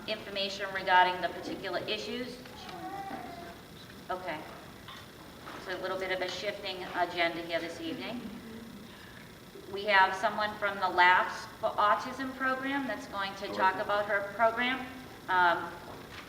Information regarding the particular issues. Okay. So a little bit of a shifting agenda here this evening. We have someone from the LAUGHS-for-Autism program that's going to talk about her program.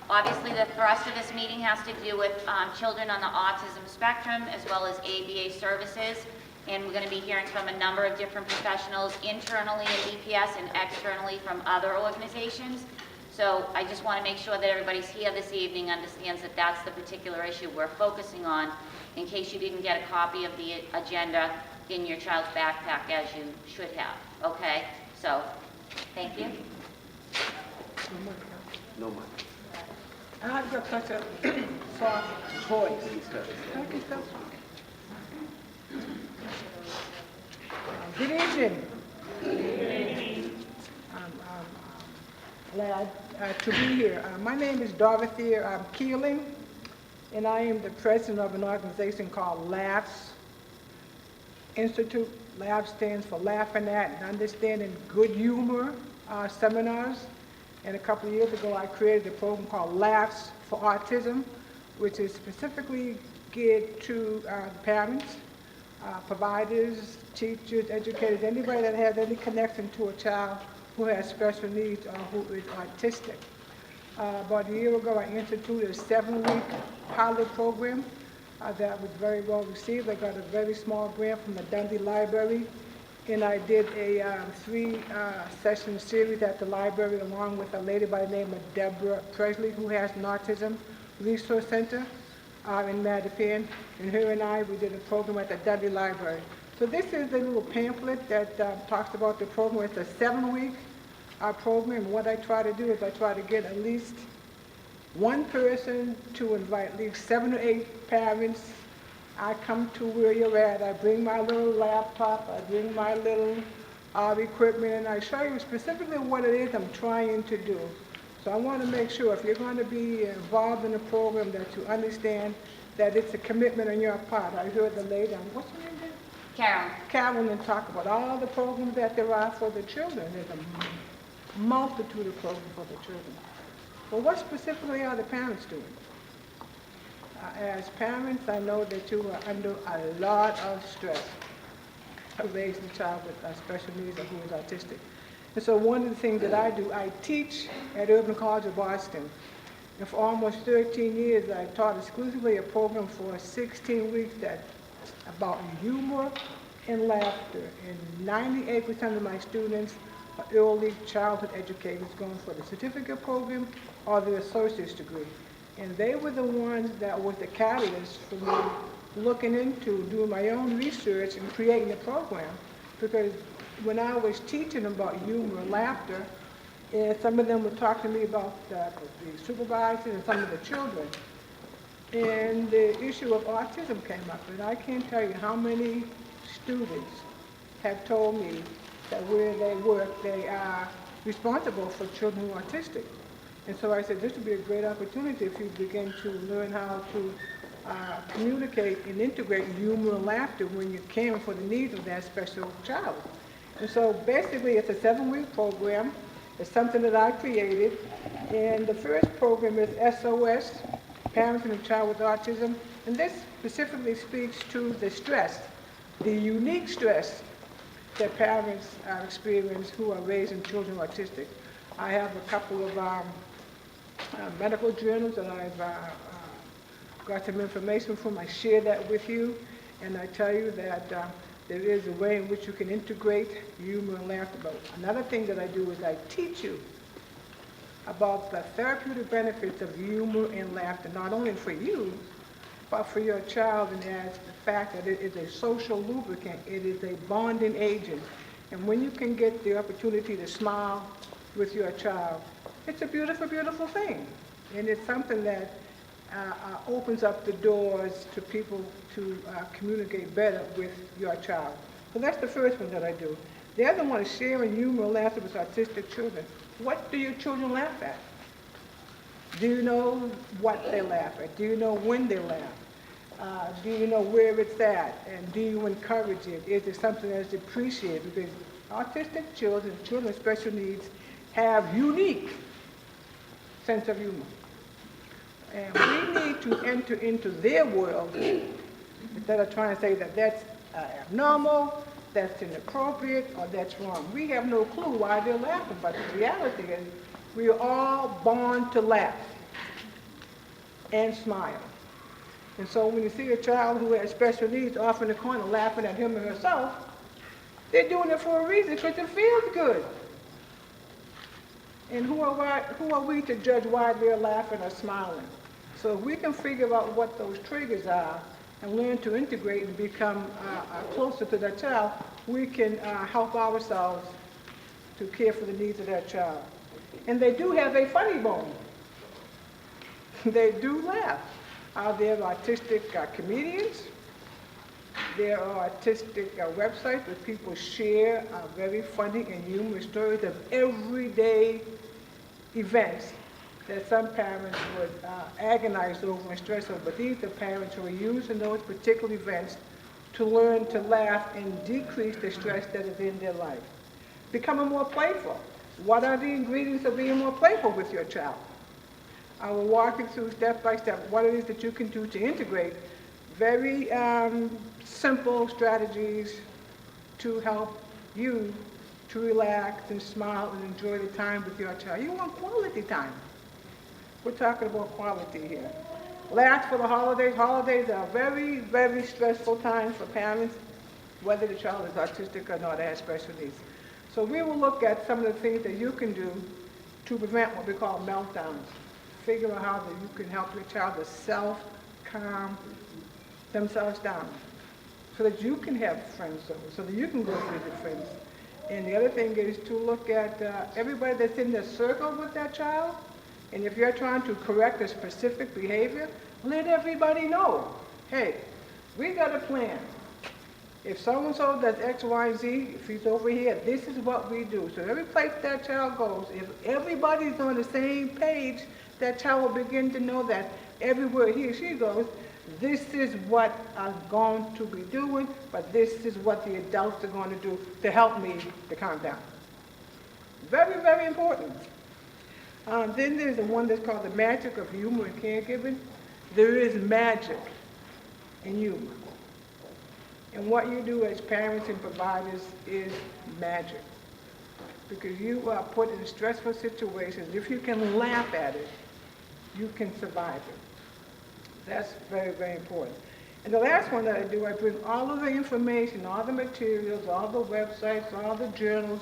Obviously, the thrust of this meeting has to do with children on the autism spectrum as well as ABA services. And we're going to be hearing from a number of different professionals internally in DPS and externally from other organizations. So I just want to make sure that everybody's here this evening understands that that's the particular issue we're focusing on, in case you didn't get a copy of the agenda in your child's backpack, as you should have. Okay? So, thank you. No money. I've got such a soft voice. Thank you so much. Good evening. I'm glad to be here. My name is Dorothea Keeling, and I am the president of an organization called LAUGHS Institute. LAUGHS stands for Laughing at and Understanding Good Humor seminars. And a couple of years ago, I created a program called LAUGHS-for-Autism, which is specifically geared to parents, providers, teachers, educators, anybody that has any connection to a child who has special needs or who is autistic. About a year ago, I instituted a 7-week pilot program that was very well received. I got a very small grant from the Dundee Library, and I did a 3-session series at the library along with a lady by the name of Deborah Presley, who has an autism resource center in Mattapan, and her and I, we did a program at the Dundee Library. So this is the little pamphlet that talks about the program. It's a 7-week program, and what I try to do is I try to get at least one person to invite at least 7 or 8 parents. I come to where you're at, I bring my little laptop, I bring my little equipment, and I show you specifically what it is I'm trying to do. So I want to make sure if you're going to be involved in the program that you understand that it's a commitment on your part. I heard the lady, what's her name again? Carolyn talk about all the programs that there are for the children. There's a multitude of programs for the children. But what specifically are the parents doing? As parents, I know that you are under a lot of stress of raising a child with special needs or who is autistic. And so one of the things that I do, I teach at Urban College of Boston. And for almost 13 years, I taught exclusively a program for 16 weeks that's about humor and laughter. And 98% of my students are early childhood educators going for the certificate program or the associate's degree. And they were the ones that was the catalyst for me looking into doing my own research and creating the program. Because when I was teaching them about humor and laughter, and some of them would talk to me about the supervisors and some of the children. And the issue of autism came up, and I can't tell you how many students have told me that where they work, they are responsible for children who are autistic. And so I said, this would be a great opportunity if you begin to learn how to communicate and integrate humor and laughter when you're caring for the needs of that special child. And so basically it's a 7-week program. It's something that I created. And the first program is SOS, Parents and a Child with Autism. And this specifically speaks to the stress, the unique stress that parents experience who are raising children autistic. I have a couple of medical journals that I've got some information from. I share that with you, and I tell you that there is a way in which you can integrate humor and laughter. But another thing that I do is I teach you about the therapeutic benefits of humor and laughter, not only for you, but for your child, and as the fact that it is a social lubricant, it is a bonding agent. And when you can get the opportunity to smile with your child, it's a beautiful, beautiful thing. And it's something that opens up the doors to people to communicate better with your child. So that's the first one that I do. The other one is sharing humor and laughter with autistic children. What do your children laugh at? Do you know what they laugh at? Do you know when they laugh? Do you know where it's at? And do you encourage it? Is it something that's appreciated? Because autistic children, children with special needs, have unique sense of humor. And we need to enter into their world instead of trying to say that that's abnormal, that's inappropriate, or that's wrong. We have no clue why they're laughing, but the reality is we are all born to laugh and smile. And so when you see a child who has special needs off in the corner laughing at him or herself, they're doing it for a reason, because it feels good. And who are we to judge why they're laughing or smiling? So if we can figure out what those triggers are and learn to integrate and become closer to that child, we can help ourselves to care for the needs of that child. And they do have a funny bone. They do laugh. There are artistic comedians. There are artistic websites where people share very funny and humorous stories of everyday events that some parents would agonize over and stress over. But these are parents who are using those particular events to learn to laugh and decrease the stress that is in their life. Becoming more playful. What are the ingredients of being more playful with your child? I will walk you through step by step what it is that you can do to integrate very simple strategies to help you to relax and smile and enjoy the time with your child. You want quality time. We're talking about quality here. Last, for the holidays. Holidays are very, very stressful times for parents, whether the child is autistic or not, has special needs. So we will look at some of the things that you can do to prevent what we call meltdowns. Figure out how that you can help your child to self-calm themselves down so that you can have friends over, so that you can go visit friends. And the other thing is to look at everybody that's in the circle with that child. And if you're trying to correct a specific behavior, let everybody know, hey, we got a plan. If so-and-so does X, Y, Z, if he's over here, this is what we do. So every place that child goes, if everybody's on the same page, that child will begin to know that everywhere he or she goes, this is what I'm going to be doing, but this is what the adults are going to do to help me to calm down. Very, very important. Then there's the one that's called the magic of humor and caregiving. There is magic in humor. And what you do as parents and providers is magic. Because you are put in stressful situations. If you can laugh at it, you can survive it. That's very, very important. And the last one that I do, I bring all of the information, all the materials, all the websites, all the journals,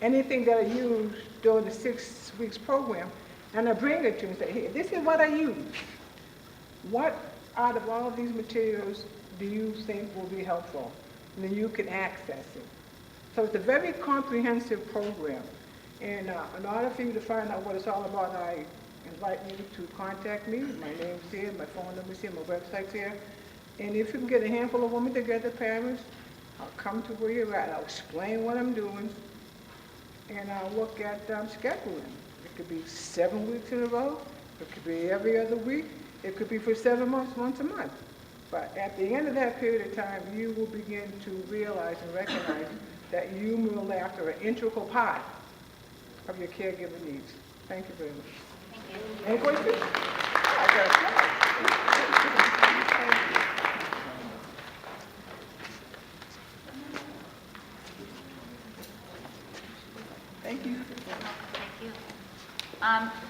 anything that I use during the 6 weeks program, and I bring it to you and say, hey, this is what I use. What out of all of these materials do you think will be helpful? And then you can access it. So it's a very comprehensive program. And in order for you to find out what it's all about, I invite you to contact me. My name's here, my phone number's here, my website's here. And if you can get a handful of women together, parents, I'll come to where you're at. I'll explain what I'm doing, and I'll look at scheduling. It could be 7 weeks in a row. It could be every other week. It could be for 7 months, once a month. But at the end of that period of time, you will begin to realize and recognize that humor and laughter are an integral part of your caregiver needs. Thank you very much. Thank you. Any questions? Thank you. Thank you.